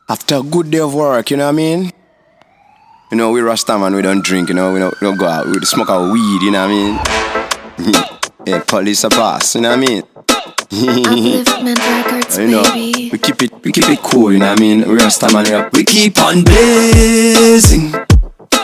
After a good day of work, you know what I mean? You know, we Rasta man, we don't drink, you know, we don't go out, we smoke our weed, you know what I mean? Yeah, police a pass, you know what I mean? Upliftment Records, you know, baby. we keep it cool, you know what I mean? We Rasta man, we keep on blazing.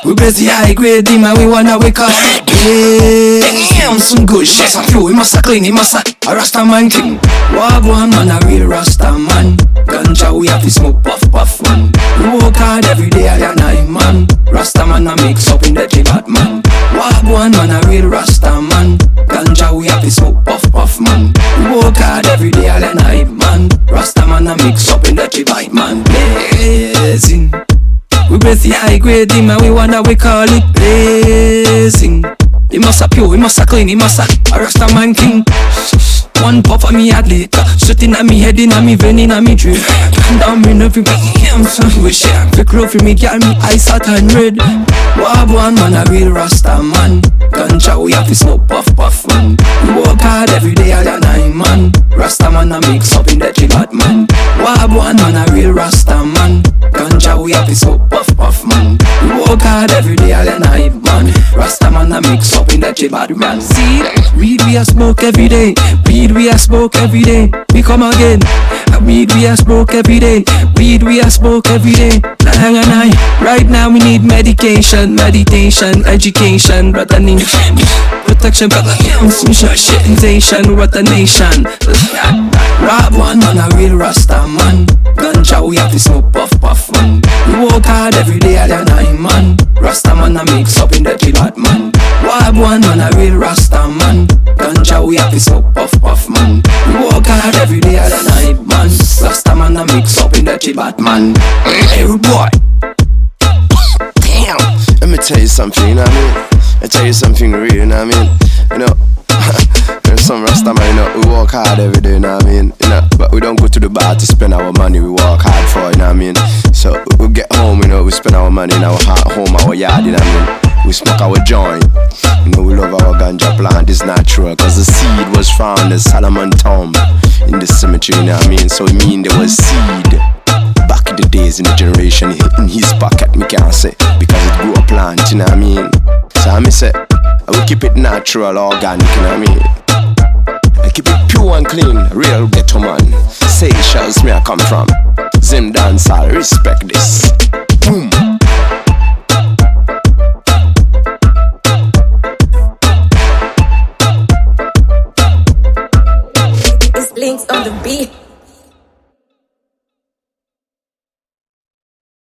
We blaze the high grade dim and we wanna wake up damn, some good shit, some flow, we must a clean, we must a Rasta man king. Wagwan man, a real Rasta man. Ganja we have to smoke puff puff man. We work hard every day, I and I man. Rasta man a mix up in the jibat man. Wagwan man, a real Rasta man. Ganja we have to smoke puff puff man. We work hard every day, I and I man. Rasta man a mix up in the jibat man. Blazing. We breathe the high grade dim and we wanna we call it blazing. He must a pure, he must a clean, he must a Rasta man king. One puff of me head later, shooting at me head in at me vein in at me drip. Down me nothing but him son we share. The clothes for me girl me eyes hot and red. Wagwan man a real Rasta man. Ganja we have to smoke puff puff man. We work hard every day all the night man. Rasta man a mix up in the jibat man. Wagwan man a real Rasta man. Ganja we have to smoke puff puff man. We work hard every day all the night man. Rasta man a mix up in the jibat man. See, weed we a smoke every day. Weed we a smoke every day. We come again. Weed we a smoke every day. Weed we a smoke every day. Hang on high. Right now we need medication, meditation, education, brother nation, protection, brother some shit, invasion, what a nation. Rob one man, a real Rasta man. Ganja we have to smoke puff puff man. We work hard every day all the night man. Rasta man a mix up in the jibat man. Rob one man, a real Rasta man. Ganja we have to smoke puff puff man. We work hard every day all the night man. Rasta man a mix up in the jibat man. Hey boy. damn. Let me tell you something, you know what I mean? Let me tell you something real, you know what I mean? You know, there's some Rasta man, you know, we work hard every day, you know what I mean? You know, but we don't go to the bar to spend our money, we work hard for, you know what I mean? So we get home, you know, we spend our money in our home, our yard, you know what I mean? We smoke our joint, you know, we love our ganja plant, it's natural, cause the seed was found in Solomon tomb in the cemetery, you know what I mean? So it mean there was seed back in the days, in the generation, in his pocket, me can't say, because it grew a plant, you know what I mean? So I say, I will keep it natural, organic, you know what I mean? I keep it pure and clean, real ghetto man. Seychelles, me I come from. Zimdancehall, respect this.